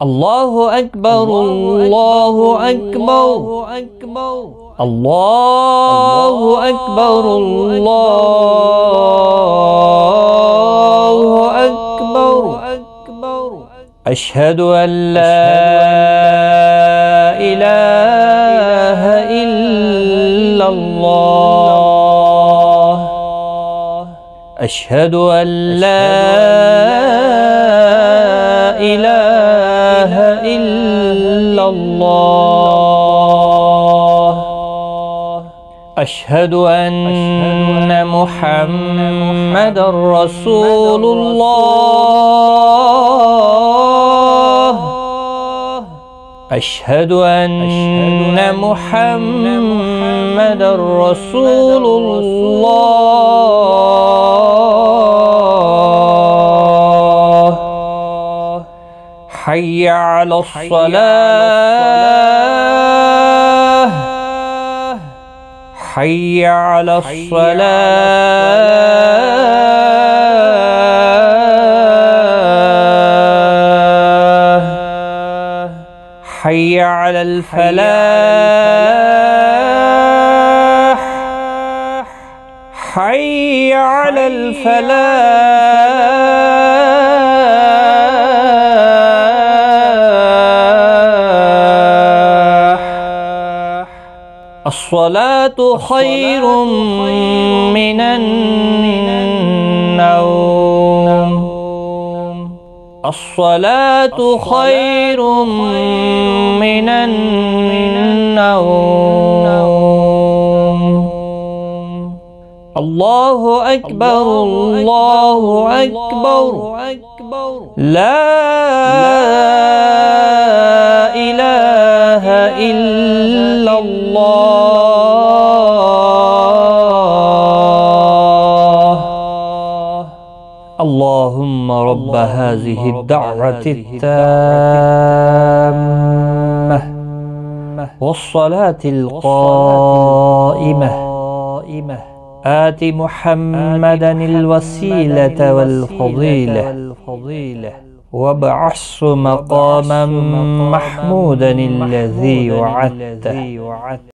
الله أكبر الله أكبر الله أكبر الله أكبر. أشهد أن لا إله إلا الله. أشهد أن لا إله إلا الله. أشهد أن محمدًا رسول الله. أشهد أن محمدًا رسول الله. حي على الصلاة. حي على الصلاة. حي على الفلاح. حي على الفلاح. الصلاة خير من النوم. الصلاة خير من النوم. الله أكبر الله أكبر. لا إله إلا الله. اللهم رب هذه الدعوة التامة والصلاة القائمة آت محمدًا الوسيلة والفضيلة وابعثه مقامًا محمودًا الذي وعدته.